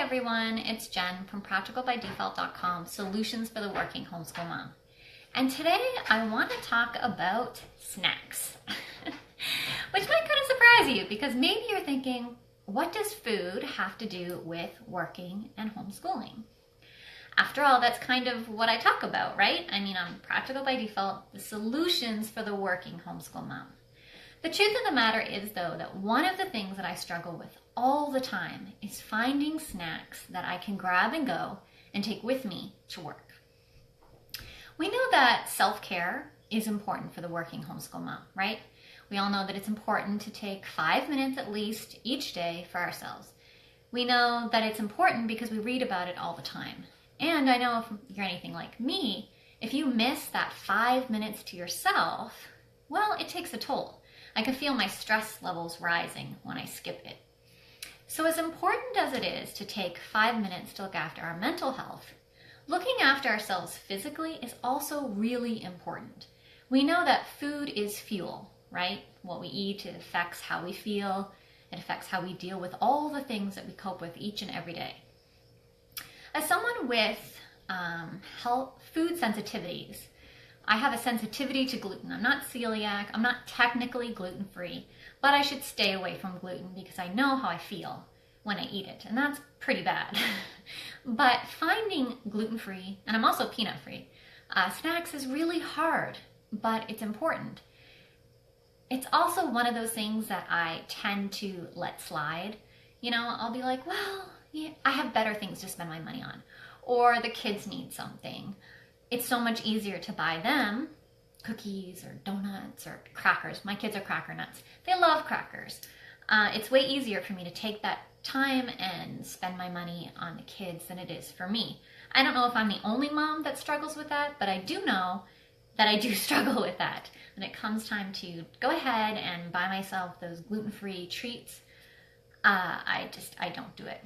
everyone, it's Jen from practicalbydefault.com, solutions for the working homeschool mom. And today I want to talk about snacks, which might kind of surprise you because maybe you're thinking, what does food have to do with working and homeschooling? After all, that's kind of what I talk about, right? I mean, I'm Practical by Default, the solutions for the working homeschool mom. The truth of the matter is, though, that one of the things that I struggle with all the time is finding snacks that I can grab and go and take with me to work. We know that self-care is important for the working homeschool mom, right? We all know that it's important to take 5 minutes at least each day for ourselves. We know that it's important because we read about it all the time. And I know if you're anything like me, if you miss that 5 minutes to yourself, well, it takes a toll. I can feel my stress levels rising when I skip it. So as important as it is to take 5 minutes to look after our mental health, looking after ourselves physically is also really important. We know that food is fuel, right? What we eat, it affects how we feel. It affects how we deal with all the things that we cope with each and every day. As someone with food sensitivities, I have a sensitivity to gluten. I'm not celiac, I'm not technically gluten-free, but I should stay away from gluten because I know how I feel when I eat it, and that's pretty bad. But finding gluten-free, and I'm also peanut-free, snacks is really hard, but it's important. It's also one of those things that I tend to let slide. You know, I'll be like, well, yeah, I have better things to spend my money on, or the kids need something. It's so much easier to buy them cookies or donuts or crackers. My kids are cracker nuts. They love crackers. It's way easier for me to take that time and spend my money on the kids than it is for me. I don't know if I'm the only mom that struggles with that, but I do know that I do struggle with that. When it comes time to go ahead and buy myself those gluten-free treats, I don't do it.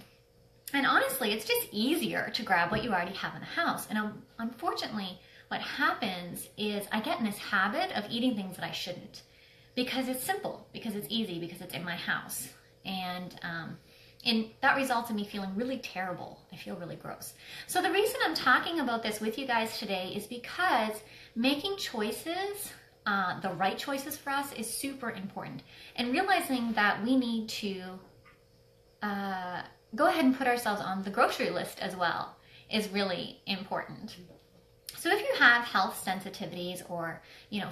And honestly, it's just easier to grab what you already have in the house. And unfortunately, what happens is I get in this habit of eating things that I shouldn't because it's simple, because it's easy, because it's in my house. And that results in me feeling really terrible. I feel really gross. So the reason I'm talking about this with you guys today is because making choices, the right choices for us, is super important. And realizing that we need to go ahead and put ourselves on the grocery list as well is really important. So if you have health sensitivities or,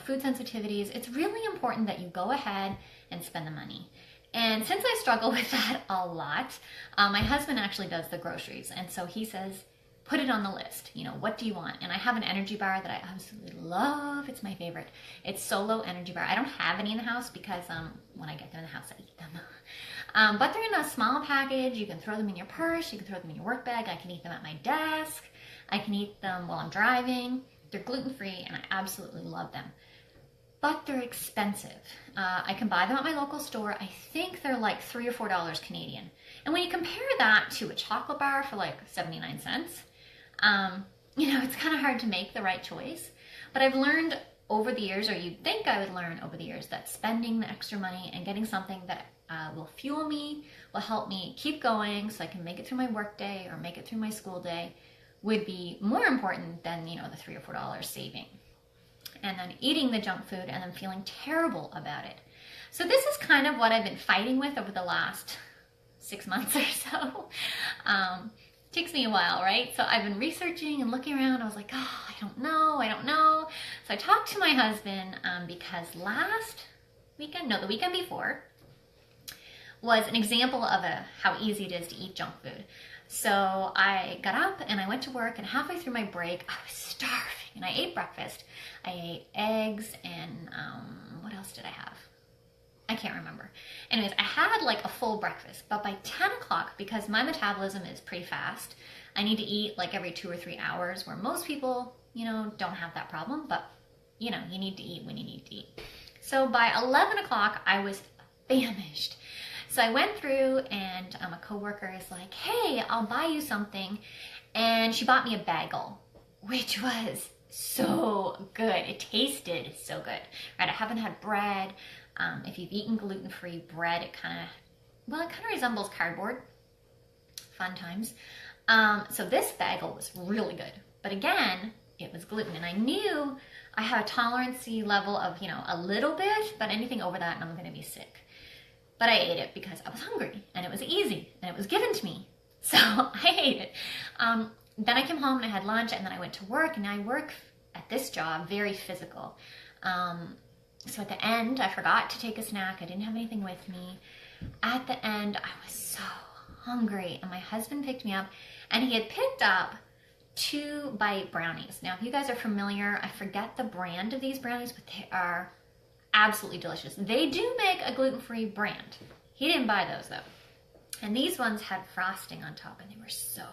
food sensitivities, it's really important that you go ahead and spend the money. And since I struggle with that a lot, my husband actually does the groceries. And so he says, put it on the list. What do you want? And I have an energy bar that I absolutely love. It's my favorite. It's Solo energy bar. I don't have any in the house because when I get them in the house, I eat them. But they're in a small package. You can throw them in your purse. You can throw them in your work bag. I can eat them at my desk. I can eat them while I'm driving. They're gluten-free and I absolutely love them. But they're expensive. I can buy them at my local store. I think they're like $3 or $4 Canadian. And when you compare that to a chocolate bar for like 79 cents, it's kind of hard to make the right choice. But I've learned over the years, or you'd think I would learn over the years, that spending the extra money and getting something that will fuel me, will help me keep going so I can make it through my work day or make it through my school day would be more important than, the $3 or $4 saving. And then eating the junk food and then feeling terrible about it. So this is kind of what I've been fighting with over the last 6 months or so. Takes me a while, right? So I've been researching and looking around. I was like, I don't know. So I talked to my husband because the weekend before was an example of how easy it is to eat junk food. So I got up and I went to work, and halfway through my break, I was starving and I ate breakfast. I ate eggs and what else did I have? I can't remember. Anyways, I had like a full breakfast, but by 10 o'clock, because my metabolism is pretty fast, I need to eat like every 2 or 3 hours, where most people, don't have that problem, but you need to eat when you need to eat. So by 11 o'clock, I was famished. So I went through and a coworker is like, hey, I'll buy you something. And she bought me a bagel, which was so good. It tasted so good, right? I haven't had bread. If you've eaten gluten-free bread, it kind of resembles cardboard Fun times. So this bagel was really good. But again, it was gluten. And I knew I have a tolerance level of, a little bit, but anything over that and I'm going to be sick. But I ate it because I was hungry and it was easy and it was given to me. So I ate it. Then I came home and I had lunch and then I went to work, and I work at this job very physical. So at the end, I forgot to take a snack. I didn't have anything with me. At the end, I was so hungry, and my husband picked me up, and he had picked up 2-bite brownies. Now, if you guys are familiar, I forget the brand of these brownies, but they are absolutely delicious. They do make a gluten-free brand. He didn't buy those though. And these ones had frosting on top, and they were so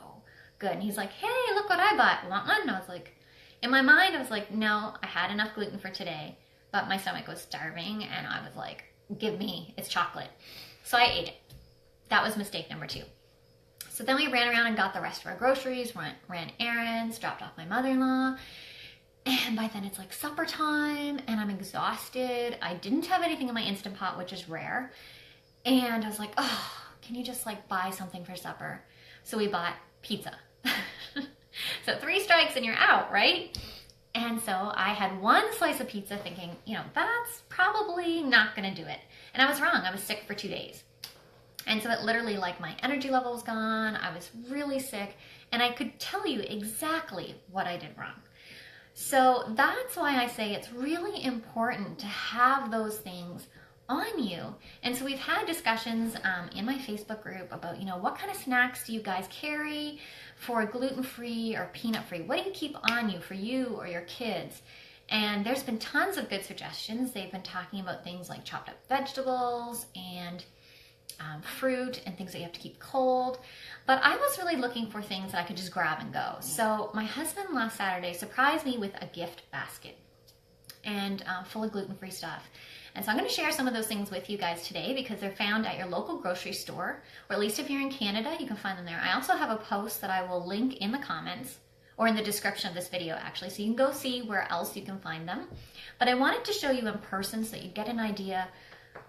good. And he's like, hey, look what I bought. Want one? And I was like, in my mind, I was like, no, I had enough gluten for today, but my stomach was starving, and I was like, give me, it's chocolate. So I ate it. That was mistake number 2. So then we ran around and got the rest of our groceries, ran errands, dropped off my mother-in-law. And by then it's like supper time and I'm exhausted. I didn't have anything in my Instant Pot, which is rare. And I was like, oh, can you just like buy something for supper? So we bought pizza. So 3 strikes and you're out, right? And so I had 1 slice of pizza thinking, that's probably not gonna do it. And I was wrong. I was sick for 2 days. And so it literally, like, my energy level was gone. I was really sick, and I could tell you exactly what I did wrong. So that's why I say it's really important to have those things on you. And so we've had discussions in my Facebook group about, what kind of snacks do you guys carry for gluten-free or peanut-free? What do you keep on you for you or your kids? And there's been tons of good suggestions. They've been talking about things like chopped up vegetables and fruit and things that you have to keep cold. But I was really looking for things that I could just grab and go. So my husband last Saturday surprised me with a gift basket and full of gluten-free stuff. And so I'm going to share some of those things with you guys today because they're found at your local grocery store, or at least if you're in Canada, you can find them there. I also have a post that I will link in the comments or in the description of this video actually, so you can go see where else you can find them. But I wanted to show you in person so that you get an idea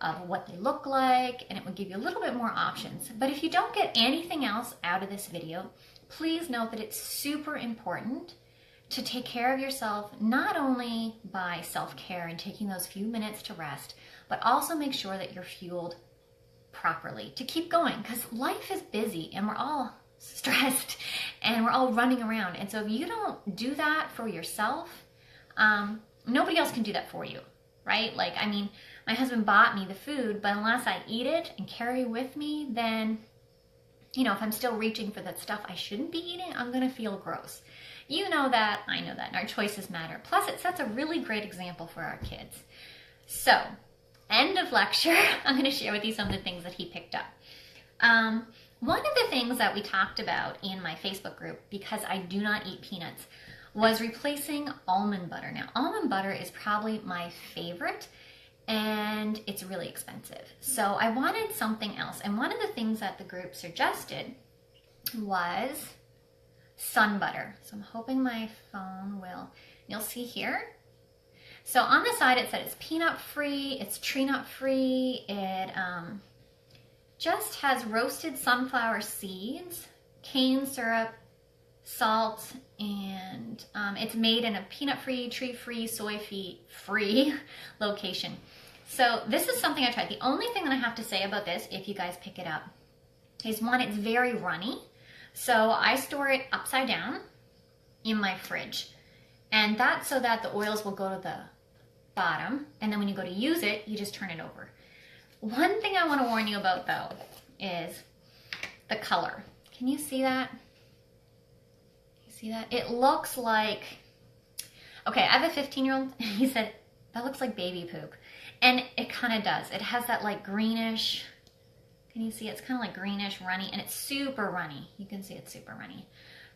of what they look like, and it would give you a little bit more options. But if you don't get anything else out of this video, please note that it's super important to take care of yourself, not only by self-care and taking those few minutes to rest, but also make sure that you're fueled properly to keep going, because life is busy and we're all stressed and we're all running around. And so if you don't do that for yourself, nobody else can do that for you, right? Like, I mean, my husband bought me the food, but unless I eat it and carry with me, then, if I'm still reaching for that stuff I shouldn't be eating, I'm going to feel gross. You know that, I know that, and our choices matter. Plus, it sets a really great example for our kids. So, end of lecture, I'm going to share with you some of the things that he picked up. One of the things that we talked about in my Facebook group, because I do not eat peanuts, was replacing almond butter. Now, almond butter is probably my favorite, and it's really expensive. So I wanted something else. And one of the things that the group suggested was sun butter. So I'm hoping my phone will, you'll see here. So on the side it said it's peanut free, it's tree nut free, it just has roasted sunflower seeds, cane syrup, salt, and it's made in a peanut-free, tree-free, soy-free location. So this is something I tried. The only thing that I have to say about this, if you guys pick it up, is one, it's very runny. So I store it upside down in my fridge. And that's so that the oils will go to the bottom. And then when you go to use it, you just turn it over. One thing I want to warn you about, though, is the color. Can you see that? See that? It looks like, okay, I have a 15-year-old, and he said, that looks like baby poop. And it kind of does. It has that like greenish, can you see? It's kind of like greenish, runny, and it's super runny. You can see it's super runny.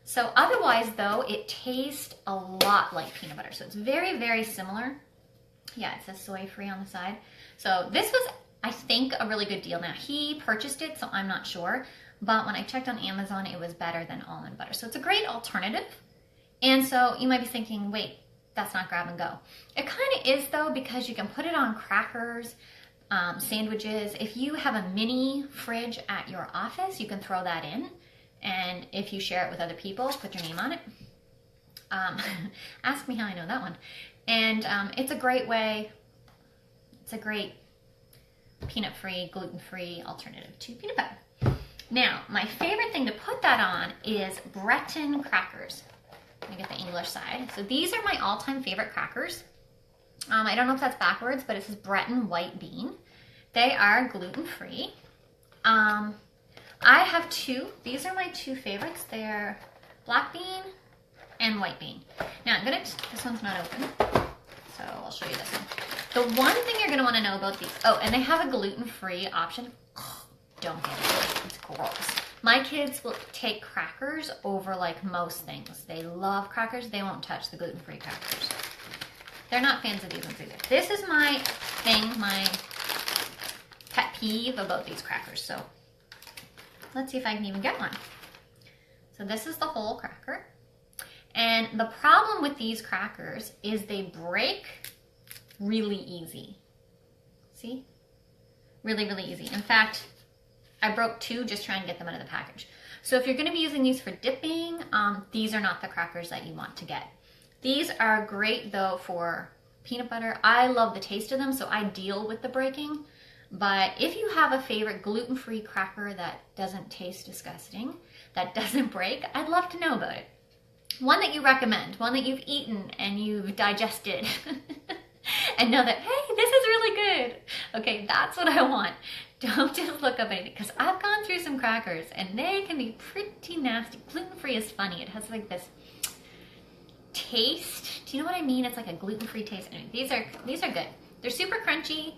So otherwise, though, it tastes a lot like peanut butter. So it's very, very similar. Yeah, it says soy-free on the side. So this was, I think, a really good deal. Now, he purchased it, so I'm not sure. But when I checked on Amazon, it was better than almond butter. So it's a great alternative. And so you might be thinking, wait, that's not grab and go. It kind of is, though, because you can put it on crackers, sandwiches. If you have a mini fridge at your office, you can throw that in And if you share it with other people, put your name on it. Ask me how I know that one. And it's a great way, it's a great peanut-free, gluten-free alternative to peanut butter. Now, my favorite thing to put that on is Breton crackers. Let me get the English side. So these are my all-time favorite crackers. I don't know if that's backwards, but it says Breton white bean. They are gluten-free. I have two. These are my two favorites. They're black bean and white bean. Now, this one's not open, so I'll show you this one. The one thing you're gonna wanna know about these, oh, and they have a gluten-free option. Don't get it, it's gross. My kids will take crackers over like most things. They love crackers, they won't touch the gluten-free crackers. They're not fans of these ones either. This is my thing, my pet peeve about these crackers. So let's see if I can even get one. So this is the whole cracker. And the problem with these crackers is they break really easy. See? Really, really easy. In fact, I broke two just trying to get them out of the package. So if you're going to be using these for dipping, these are not the crackers that you want to get. These are great though for peanut butter. I love the taste of them, so I deal with the breaking. But if you have a favorite gluten-free cracker that doesn't taste disgusting, that doesn't break, I'd love to know about it. One that you recommend, one that you've eaten and you've digested and know that, hey, this is really good. Okay, that's what I want. Don't just look up anything, because I've gone through some crackers and they can be pretty nasty. Gluten-free is funny. It has like this taste. Do you know what I mean? It's like a gluten-free taste. Anyway, these are good. They're super crunchy.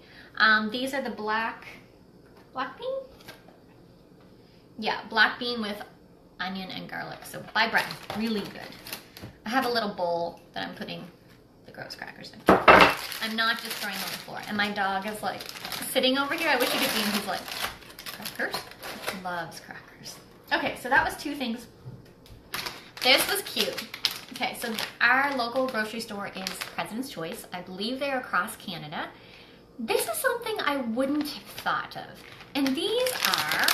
These are the black bean? Yeah, black bean with onion and garlic. So by Breton, really good. I have a little bowl that I'm putting the gross crackers in. I'm not just throwing them on the floor. And my dog is like sitting over here. I wish you could see him. He's like, crackers? He loves crackers. Okay, so that was two things. This was cute. Okay, so our local grocery store is President's Choice. I believe they're across Canada. This is something I wouldn't have thought of. And these are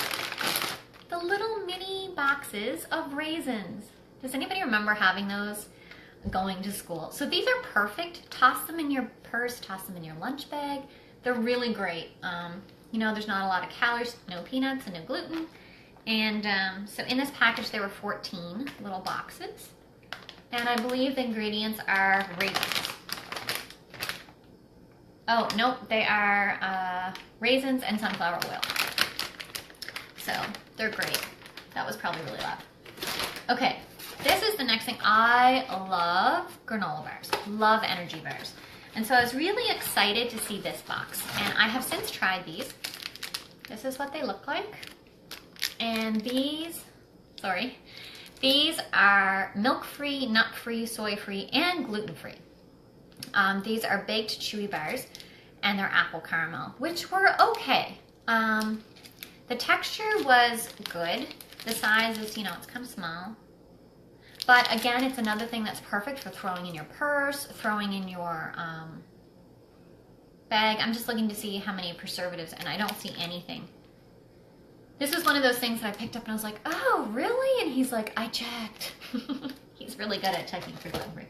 the little mini boxes of raisins. Does anybody remember having those going to school? So these are perfect. Toss them in your purse, toss them in your lunch bag. They're really great. You know, there's not a lot of calories, no peanuts and no gluten. And so in this package, there were 14 little boxes. And I believe the ingredients are raisins. Oh, nope, they are raisins and sunflower oil. So they're great. That was probably really loud. Okay, this is the next thing. I love granola bars, love energy bars. And so I was really excited to see this box. And I have since tried these. This is what they look like. And these are milk-free, nut-free, soy-free, and gluten-free. These are baked chewy bars, and they're apple caramel, which were okay. The texture was good. The size is, you know, it's kind of small. But again, it's another thing that's perfect for throwing in your purse, throwing in your bag. I'm just looking to see how many preservatives, and I don't see anything. This was one of those things that I picked up and I was like, oh, really? And he's like, I checked. He's really good at checking for gluten-free.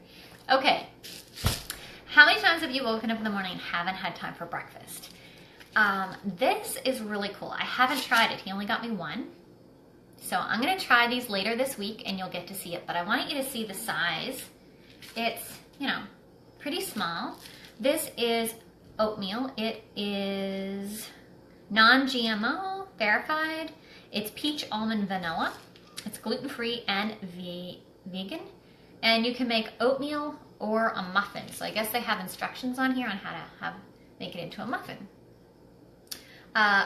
Okay. How many times have you woken up in the morning and haven't had time for breakfast? This is really cool. I haven't tried it. He only got me one. So I'm going to try these later this week and you'll get to see it. But I want you to see the size. It's, you know, pretty small. This is oatmeal. It is non-GMO, verified. It's peach, almond, vanilla. It's gluten-free and vegan. And you can make oatmeal or a muffin. So I guess they have instructions on here on how to make it into a muffin.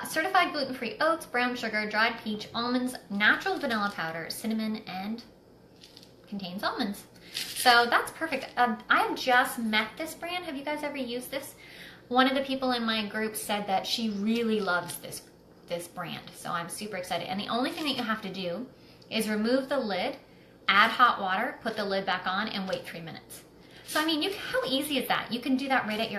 Certified gluten-free oats, brown sugar, dried peach, almonds, natural vanilla powder, cinnamon, and contains almonds. So that's perfect. I've just met this brand. Have you guys ever used this? One of the people in my group said that she really loves this brand. So I'm super excited. And the only thing that you have to do is remove the lid, add hot water, put the lid back on, and wait 3 minutes. So I mean, how easy is that? You can do that right at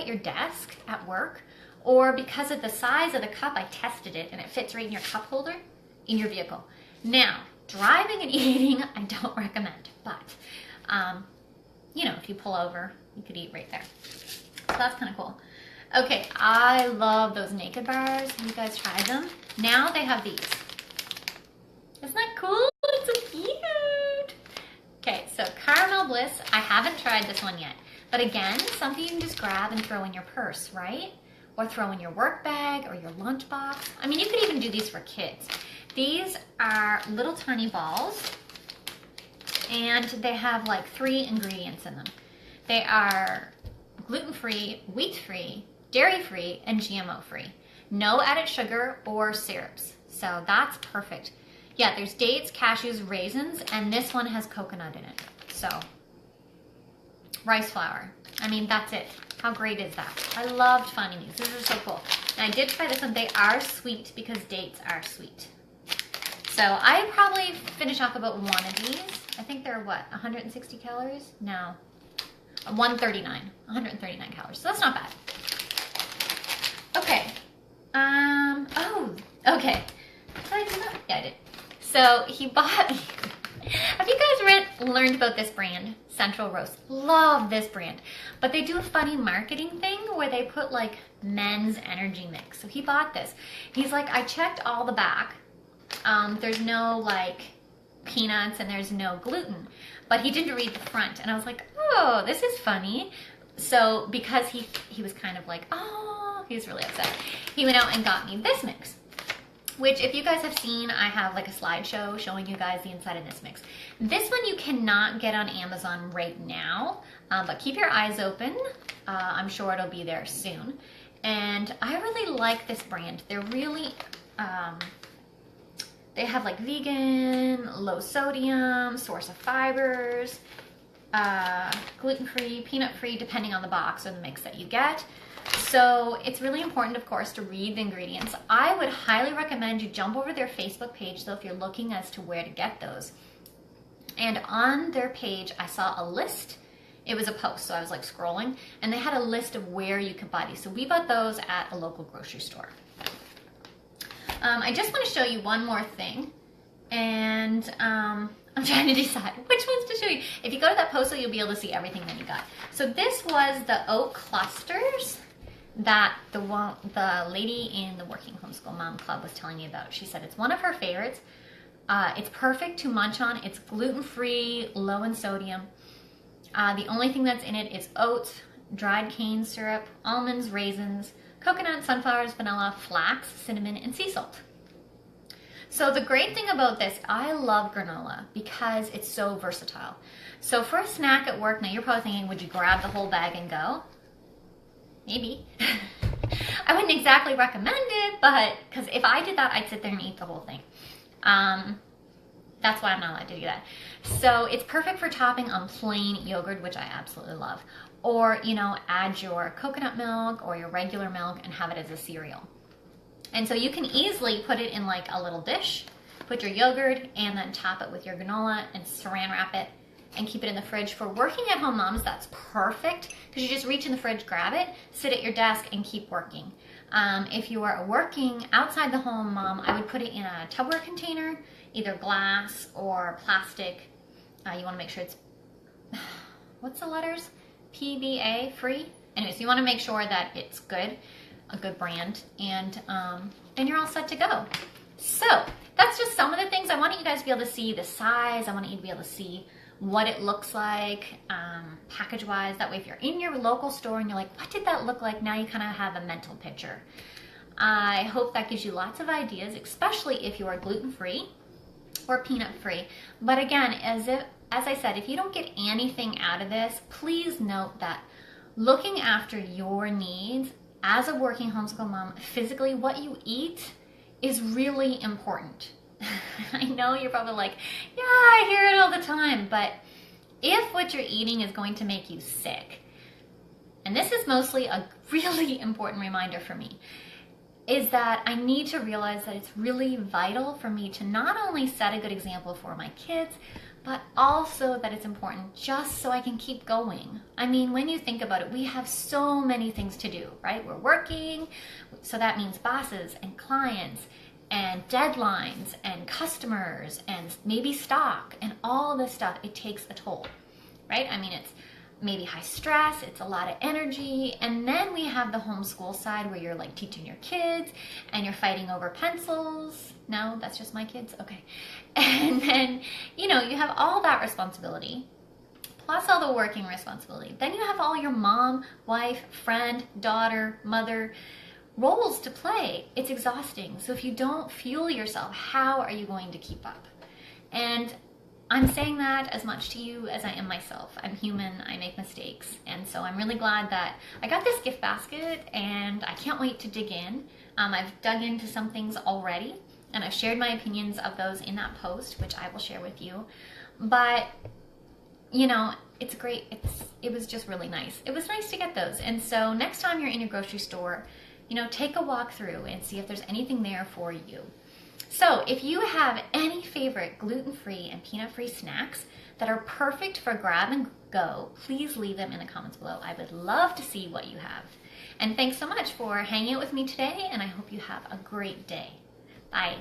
your desk at work. Or because of the size of the cup, I tested it and it fits right in your cup holder in your vehicle. Now, driving and eating, I don't recommend, but, you know, if you pull over, you could eat right there. So that's kind of cool. Okay, I love those naked bars. Have you guys tried them? Now they have these. Isn't that cool? It's so cute. Okay, so Caramel Bliss. I haven't tried this one yet. But again, something you can just grab and throw in your purse, right? Or throw in your work bag or your lunchbox. I mean, you could even do these for kids. These are little tiny balls, and they have like 3 ingredients in them. They are gluten-free, wheat-free, dairy-free, and GMO-free. No added sugar or syrups. So that's perfect. Yeah, there's dates, cashews, raisins, and this one has coconut in it. So, rice flour. I mean, that's it. How great is that? I loved finding these. These are so cool. And I did try this one. They are sweet because dates are sweet. So I probably finish off about one of these. I think they're what, 160 calories? No, 139 calories. So that's not bad. Okay. Oh, okay. Did I do that? Yeah, I did. So he bought, have you guys learned about this brand, Central Roast? Love this brand. But they do a funny marketing thing where they put like men's energy mix. So he bought this. He's like, I checked all the back. There's no like peanuts and there's no gluten, but he didn't read the front. And I was like, oh, this is funny. So because he was kind of like, oh, he was really upset. He went out and got me this mix, which if you guys have seen, I have like a slideshow showing you guys the inside of this mix. This one you cannot get on Amazon right now, but keep your eyes open. I'm sure it'll be there soon. And I really like this brand. They're really, they have like vegan, low sodium, source of fibers, gluten-free, peanut-free, depending on the box or the mix that you get. So it's really important, of course, to read the ingredients. I would highly recommend you jump over their Facebook page, though, if you're looking as to where to get those. And on their page, I saw a list. It was a post, so I was like scrolling, and they had a list of where you could buy these. So we bought those at a local grocery store. I just want to show you one more thing, and I'm trying to decide which ones to show you. If you go to that post, you'll be able to see everything that you got. So this was the oat clusters that the lady in the Working Homeschool Mom Club was telling me about. She said it's one of her favorites. It's perfect to munch on. It's gluten-free, low in sodium. The only thing that's in it is oats, dried cane syrup, almonds, raisins, coconut, sunflowers, vanilla, flax, cinnamon, and sea salt. So the great thing about this, I love granola because it's so versatile. So for a snack at work, now you're probably thinking, would you grab the whole bag and go? Maybe. I wouldn't exactly recommend it, but because if I did that, I'd sit there and eat the whole thing. That's why I'm not allowed to do that. So it's perfect for topping on plain yogurt, which I absolutely love. Or, you know, add your coconut milk or your regular milk and have it as a cereal. And so you can easily put it in like a little dish, put your yogurt, and then top it with your granola and saran wrap it and keep it in the fridge. For working at home moms, that's perfect because you just reach in the fridge, grab it, sit at your desk, and keep working. If you are working outside the home mom, I would put it in a Tupperware container, either glass or plastic. You want to make sure it's, what's the letters? PVA free. Anyways, you want to make sure that it's good, a good brand, and then you're all set to go. So that's just some of the things. I want you guys to be able to see the size. I want you to be able to see what it looks like package-wise. That way if you're in your local store and you're like, what did that look like? Now you kind of have a mental picture. I hope that gives you lots of ideas, especially if you are gluten-free or peanut-free. But again, as I said, if you don't get anything out of this, please note that looking after your needs as a working homeschool mom, physically, what you eat is really important. I know you're probably like, yeah, I hear it all the time, but if what you're eating is going to make you sick, and this is mostly a really important reminder for me, is that I need to realize that it's really vital for me to not only set a good example for my kids, but also that it's important just so I can keep going. I mean, when you think about it, we have so many things to do, right? We're working, so that means bosses and clients and deadlines and and customers and maybe stock and all this stuff, it takes a toll, right? I mean, it's maybe high stress, it's a lot of energy, and then we have the homeschool side where you're like teaching your kids and you're fighting over pencils. No, that's just my kids? Okay. And then, you know, you have all that responsibility, plus all the working responsibility. Then you have all your mom, wife, friend, daughter, mother roles to play. It's exhausting. So if you don't fuel yourself, how are you going to keep up? And I'm saying that as much to you as I am myself. I'm human, I make mistakes. And so I'm really glad that I got this gift basket and I can't wait to dig in. I've dug into some things already and I've shared my opinions of those in that post, which I will share with you. But, you know, it's great. It was just really nice. It was nice to get those. And so next time you're in your grocery store, you know, take a walk through and see if there's anything there for you. So if you have any favorite gluten-free and peanut-free snacks that are perfect for grab and go, please leave them in the comments below. I would love to see what you have. And thanks so much for hanging out with me today, and I hope you have a great day. Bye.